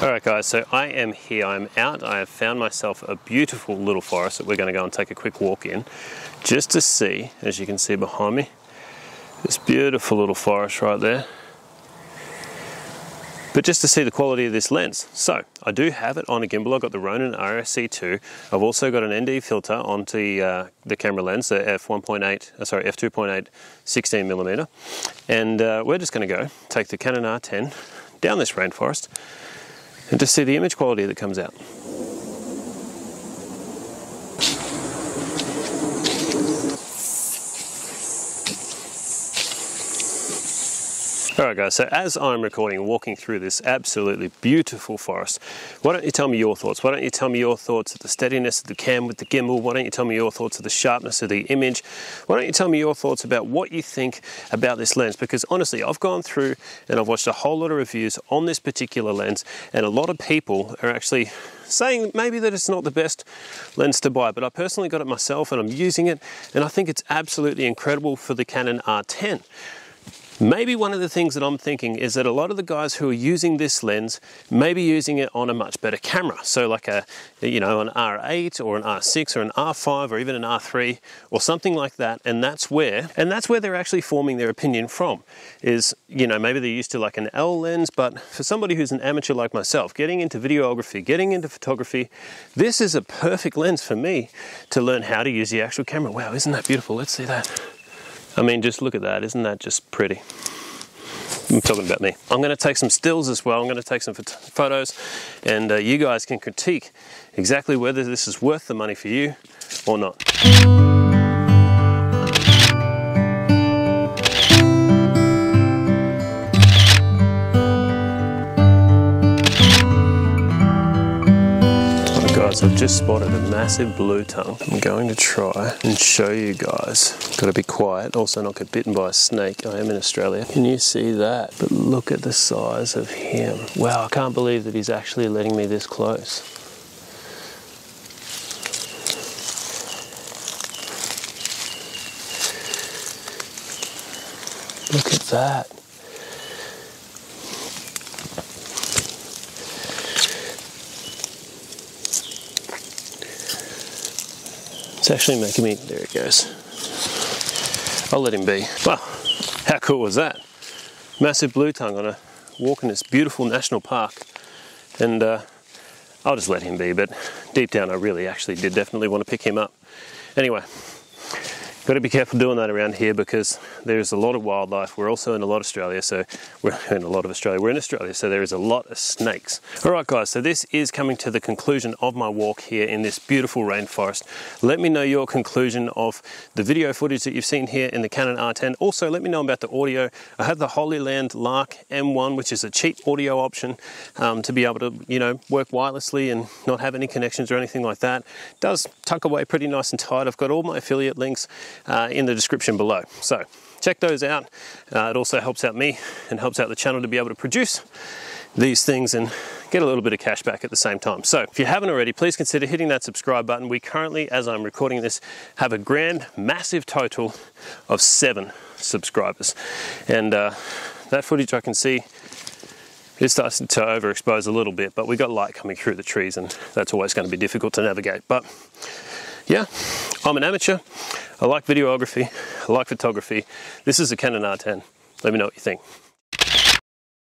Alright guys, so I am here, I'm out, I have found myself a beautiful little forest that we're going to go and take a quick walk in, just to see, as you can see behind me, this beautiful little forest right there, but just to see the quality of this lens. So, I do have it on a gimbal. I've got the Ronin RF16mm. I've also got an ND filter onto the camera lens, the F2.8 16mm, and we're just going to go take the Canon R10 down this rainforest and just see the image quality that comes out. Alright guys, so as I'm recording, walking through this absolutely beautiful forest, why don't you tell me your thoughts? Why don't you tell me your thoughts of the steadiness of the cam with the gimbal? Why don't you tell me your thoughts of the sharpness of the image? Why don't you tell me your thoughts about what you think about this lens? Because honestly, I've gone through and I've watched a whole lot of reviews on this particular lens, and a lot of people are actually saying maybe that it's not the best lens to buy, but I personally got it myself and I'm using it, and I think it's absolutely incredible for the Canon R10. Maybe one of the things that I'm thinking is that a lot of the guys who are using this lens may be using it on a much better camera. So like an R8 or an R6 or an R5 or even an R3 or something like that. And that's where they're actually forming their opinion from, is, maybe they're used to like an L lens, but for somebody who's an amateur like myself, getting into videography, getting into photography, this is a perfect lens for me to learn how to use the actual camera. Wow, isn't that beautiful? Let's see that. I mean, just look at that. Isn't that just pretty? I'm talking about me. I'm going to take some stills as well. I'm going to take some photos, and you guys can critique exactly whether this is worth the money for you or not. I've just spotted a massive blue tongue. I'm going to try and show you guys. Got to be quiet, also not get bitten by a snake. I am in Australia. Can you see that? But look at the size of him. Wow, I can't believe that he's actually letting me this close. Look at that. It's actually making me, there it goes. I'll let him be. Wow, how cool was that? Massive blue tongue on a walk in this beautiful national park. And I'll just let him be, but deep down I really actually did definitely want to pick him up. Anyway, got to be careful doing that around here because there's a lot of wildlife. We're also in a lot of Australia, so we're in Australia, so there is a lot of snakes. Alright guys, so this is coming to the conclusion of my walk here in this beautiful rainforest. Let me know your conclusion of the video footage that you've seen here in the Canon R10. Also, let me know about the audio. I have the Holy Land Lark M1, which is a cheap audio option to be able to, work wirelessly and not have any connections or anything like that. It does tuck away pretty nice and tight. I've got all my affiliate links in the description below. So check those out. It also helps out me and helps out the channel to be able to produce these things and get a little bit of cash back at the same time. So if you haven't already, please consider hitting that subscribe button. We currently, as I'm recording this, have a grand, massive total of 7 subscribers. And that footage I can see is starting to overexpose a little bit, but we got light coming through the trees and that's always going to be difficult to navigate. But yeah, I'm an amateur. I like videography. I like photography. This is a Canon R10. Let me know what you think.